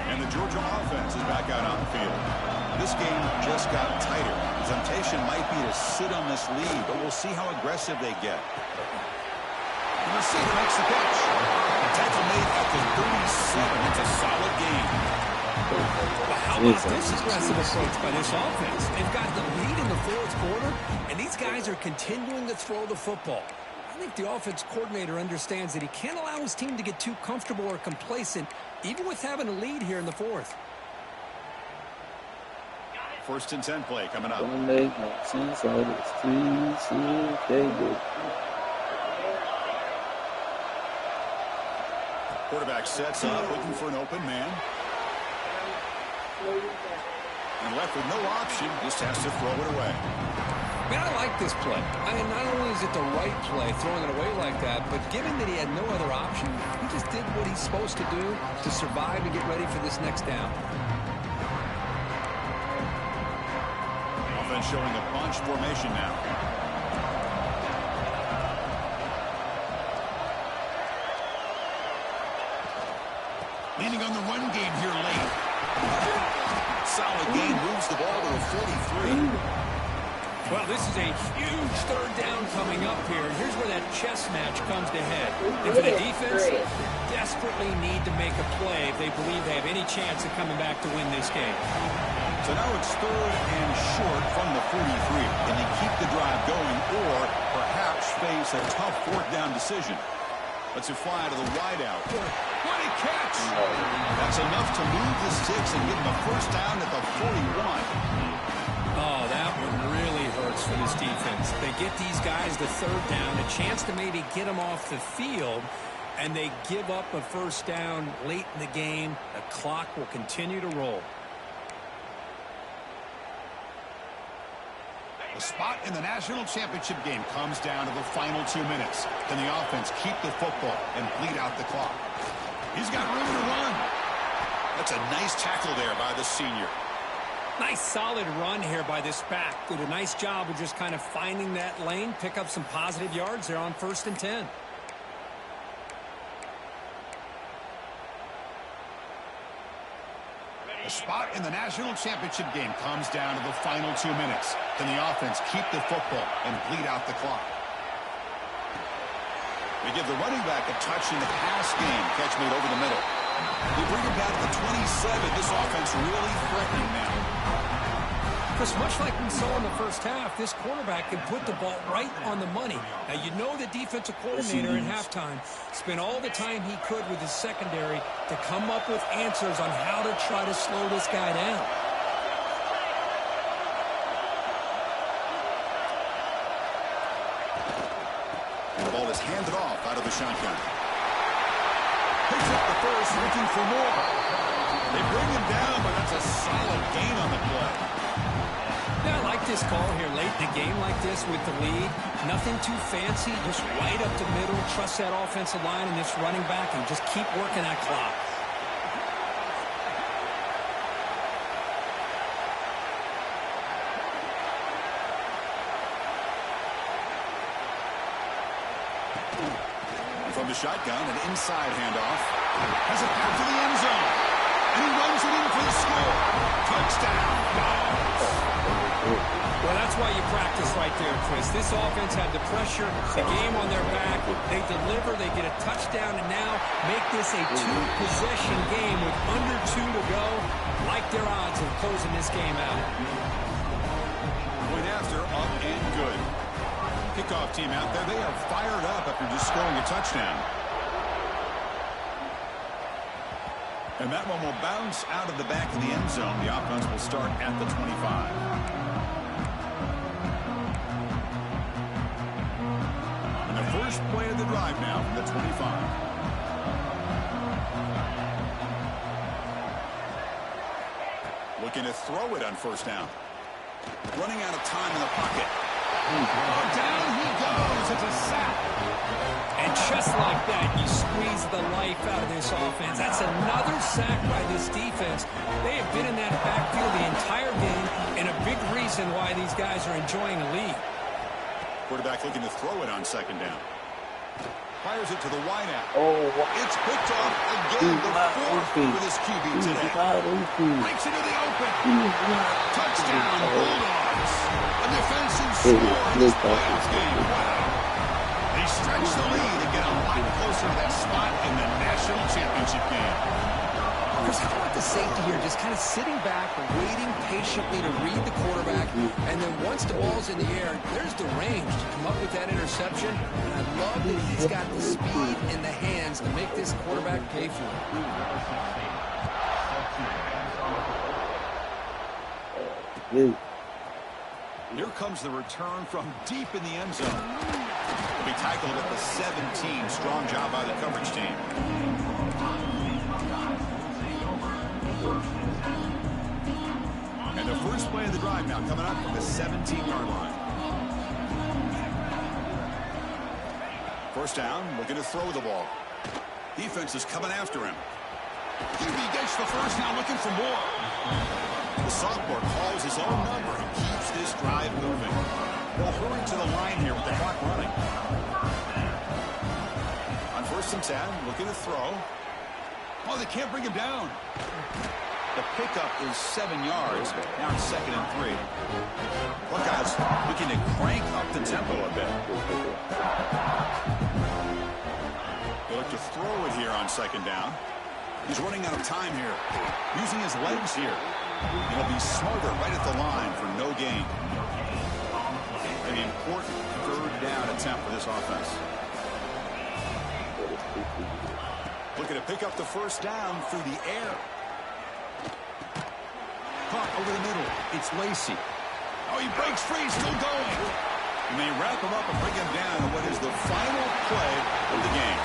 And the Georgia offense is back out on the field. This game just got tighter. The temptation might be to sit on this lead, but we'll see how aggressive they get. The receiver makes the catch. Tackle made at the 37. It's a solid game. But how about this aggressive approach by this offense? They've got the lead in the fourth quarter, and these guys are continuing to throw the football. I think the offense coordinator understands that he can't allow his team to get too comfortable or complacent, even with having a lead here in the fourth. First and 10 play coming up. Don't make no sense out of the streets. Quarterback sets up, looking for an open man. And left with no option, just has to throw it away. Man, I like this play. Not only is it the right play, throwing it away like that, but given that he had no other option, he just did what he's supposed to do to survive and get ready for this next down. Offense showing a bunch formation now. Leaning on the run game here late. Solid gain, moves the ball to the 43. Well, this is a huge third down coming up here. Here's where that chess match comes to head. And for the defense, they desperately need to make a play if they believe they have any chance of coming back to win this game. So now it's third and short from the 43. Can they keep the drive going or perhaps face a tough fourth down decision? Let's it fly to the wideout. What a catch! That's enough to move the sticks and give them a first down at the 41. Oh, that one really hurts for this defense. They get these guys the third down, a chance to maybe get them off the field, and they give up a first down late in the game. The clock will continue to roll. The spot in the national championship game comes down to the final 2 minutes. Can the offense keep the football and bleed out the clock? He's got room to run. That's a nice tackle there by the senior. Nice solid run here by this back. Did a nice job of just kind of finding that lane, pick up some positive yards there on 1st and 10. The spot in the national championship game comes down to the final 2 minutes. Can the offense keep the football and bleed out the clock? They give the running back a touch in the pass game. Catch made over the middle. They bring him down to the 27. This offense really threatening now. Chris, much like we saw in the first half, this quarterback can put the ball right on the money. Now, you know the defensive coordinator at halftime spent all the time he could with his secondary to come up with answers on how to try to slow this guy down. And the ball is handed off out of the shotgun. Picks up the first, looking for more. They bring him down, but that's a solid gain on the play. Yeah, I like this call here late in a game like this with the lead. Nothing too fancy, just right up the middle. Trust that offensive line and this running back and just keep working that clock. From the shotgun, an inside handoff. Has it back to the end zone. And he runs it in for the score. Touchdown, Dogs. Well, that's why you practice right there, Chris. This offense had the pressure, the game on their back. They deliver, they get a touchdown, and now make this a two-possession game with under 2 to go. Like their odds of closing this game out. Point after, up and good. Kickoff team out there, they are fired up after just scoring a touchdown. And that one will bounce out of the back of the end zone. The offense will start at the 25. And the first play of the drive now from the 25. Looking to throw it on first down. Running out of time in the pocket. Oh, down he goes. It's a sack. And just like that, you squeeze the life out of this offense. That's another sack by this defense. They have been in that backfield the entire game, and a big reason why these guys are enjoying a lead. Quarterback looking to throw it on second down. Fires it to the wideout. Oh, It's picked off again. The fourth for this QB today. Breaks into the open. Touchdown, Bulldogs. A defensive score in this playoff game. Wow. They stretch the lead and get a lot closer to that spot in the national championship game. Chris, how about the safety here just kind of sitting back, waiting patiently to read the quarterback, and then once the ball's in the air, there's the range to come up with that interception. And I love that he's got the speed in the hands to make this quarterback pay for it. Here comes the return from deep in the end zone. He'll be tackled at the 17. Strong job by the coverage team. And the first play of the drive now coming up from the 17-yard line. First down, looking to throw the ball. Defense is coming after him. QB gets the first down, looking for more. The sophomore calls his own number and keeps this drive moving. They'll hurry to the line here with the clock running. On first and 10, looking to throw. Oh, they can't bring him down. The pickup is 7 yards. Now it's 2nd and 3. Buckeyes looking to crank up the tempo a bit. They look to throw it here on 2nd down. He's running out of time here. Using his legs here. He'll be smarter right at the line for no gain. An important 3rd down attempt for this offense. Looking to pick up the first down through the air. Caught over the middle. It's Lacey. Oh, he breaks free. Still going. And they wrap him up and bring him down in what is the final play of the game.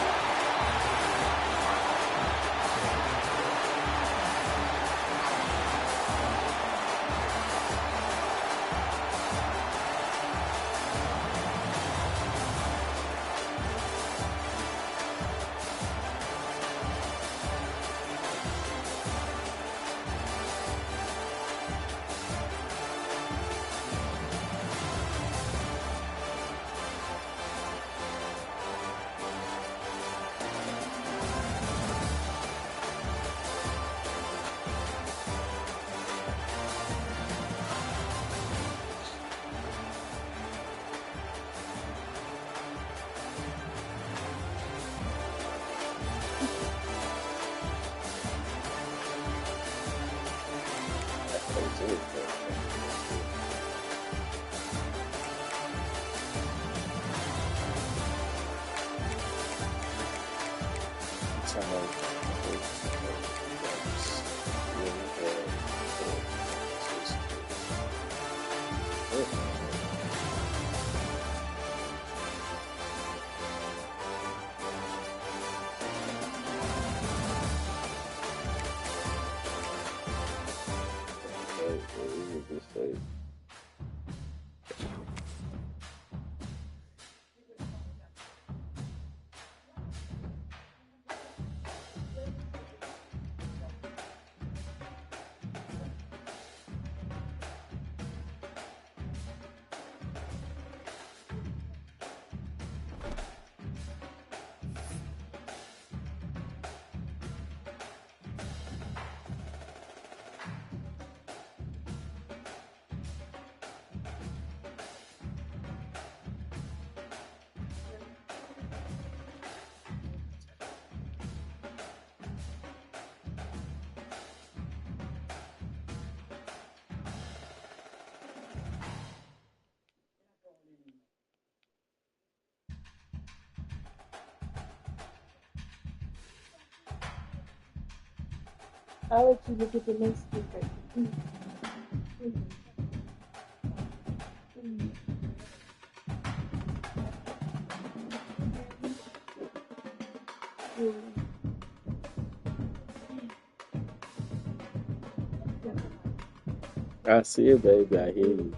I'll let you look at the next speaker. I see it, baby. I hear you.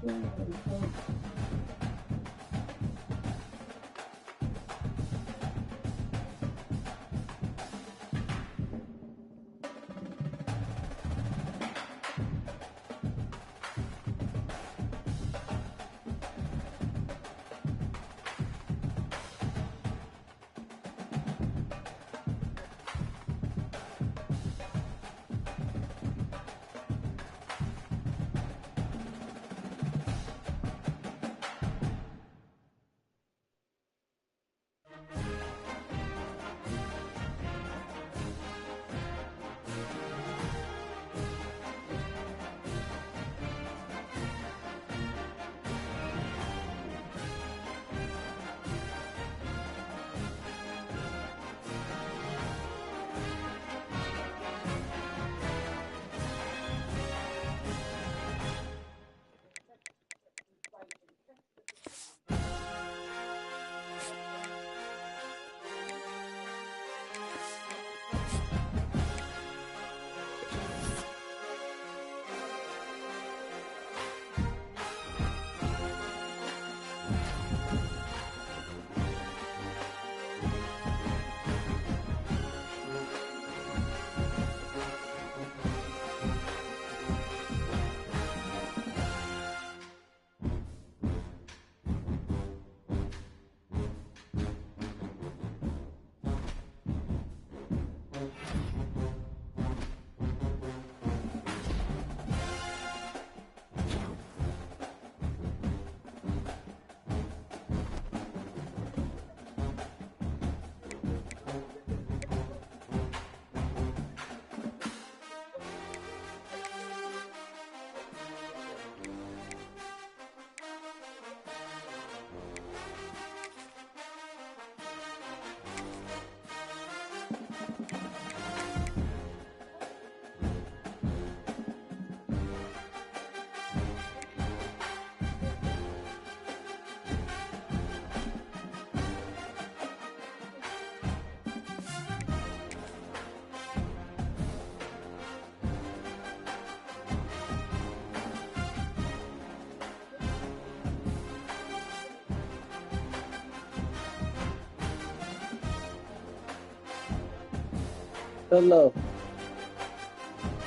Hello.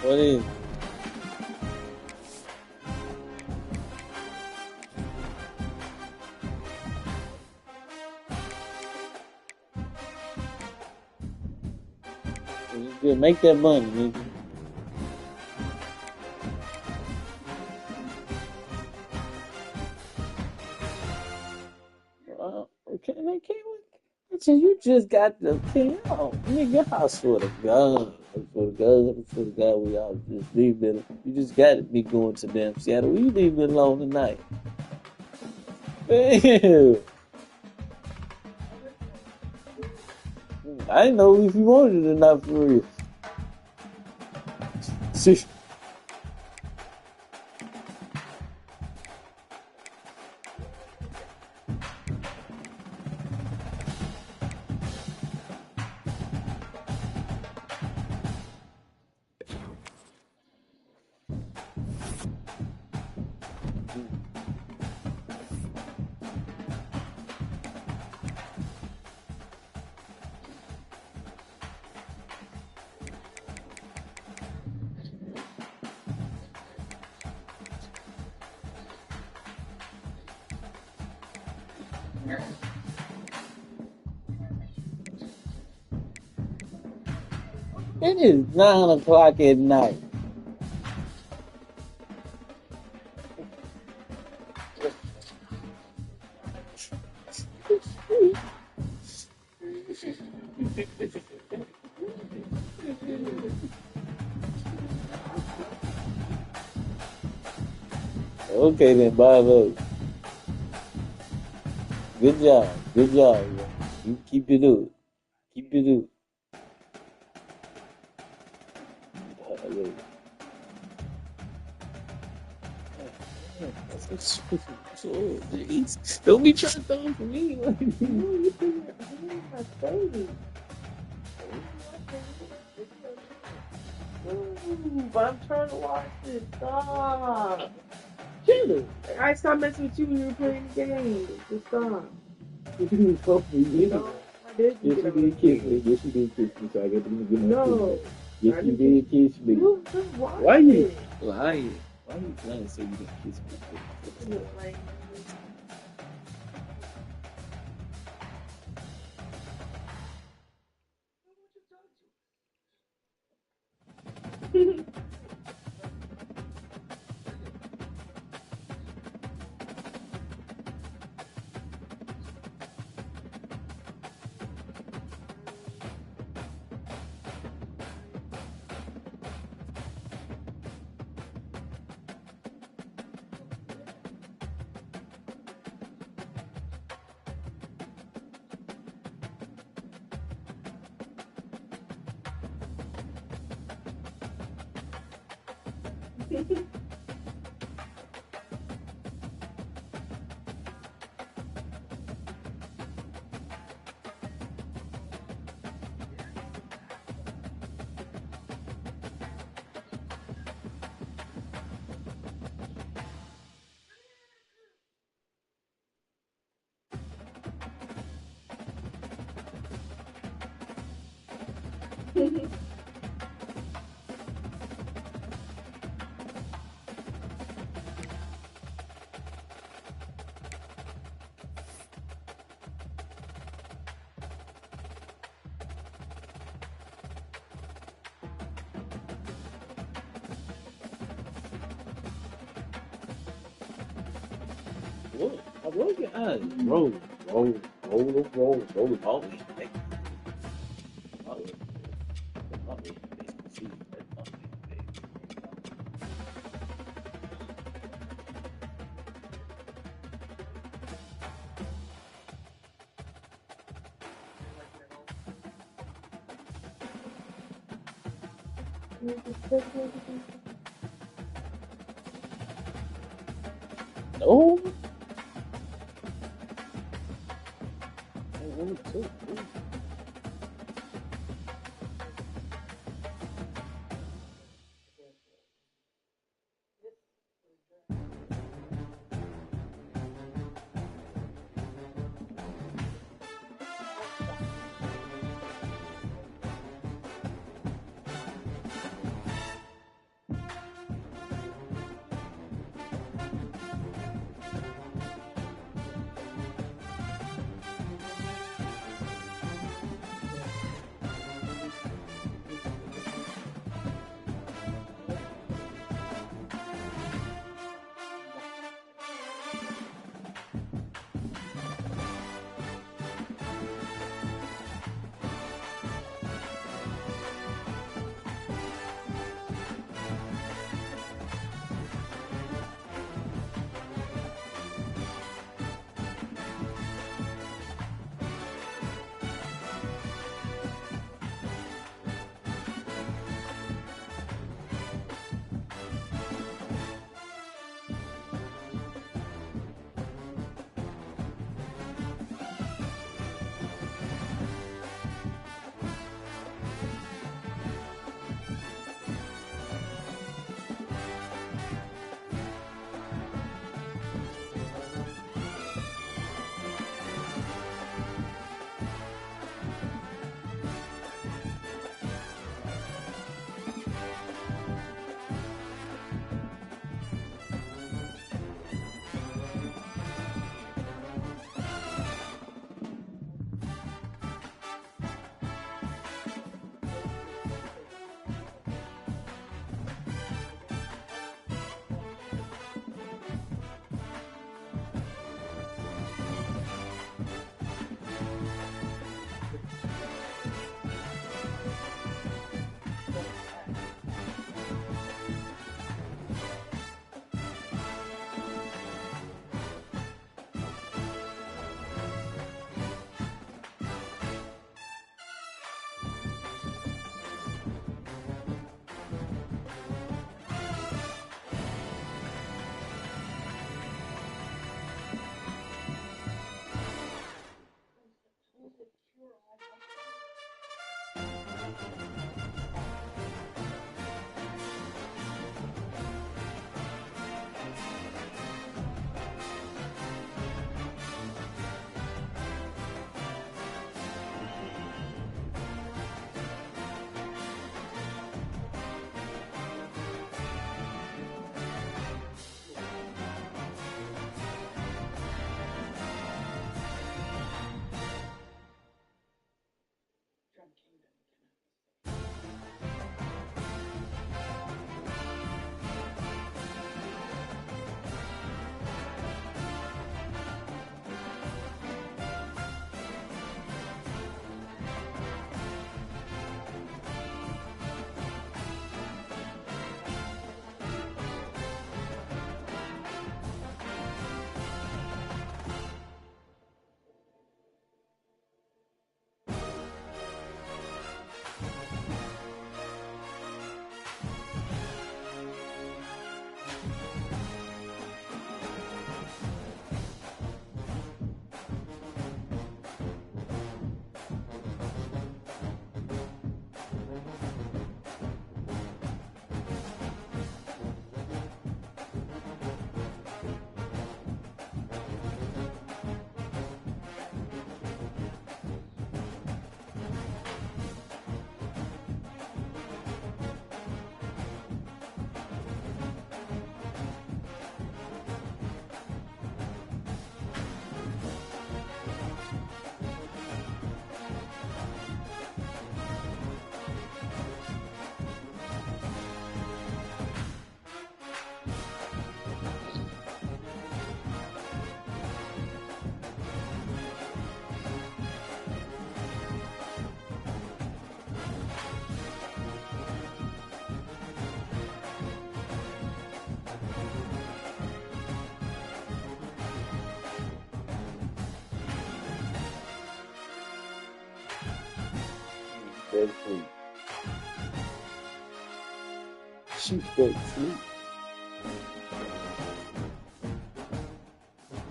What is? You good. Make that money, nigga. Okay, they can't. You just got the thing. Oh, nigga, I swear to God. I swear to God. I swear to God, we all just leave it. You just got me going to damn Seattle. Will you leave me alone tonight? Damn. I didn't know if you wanted it or not for real. See. It is 9 o'clock at night. Okay then, bye love. Good job. Good job. You keep it up. Keep it up. really. Jeez. Don't be trying to throw them for me. Like, You put your hand in my face. Ooh, but I'm trying to watch it. Stop. kill I stopped messing with you when you were playing the game. Just stop. it. I did Yes, get you on the did kiss me. game. Yes, you did kiss me. So I got to get my No. kiss back. Yes, I you didn't did kiss me. You just watch Why you it. lying? Why you lying? So you didn't kiss me? Like, Look, I roll your eyes. Roll, roll the ball. No. I want to. back sleep. She's back sleep.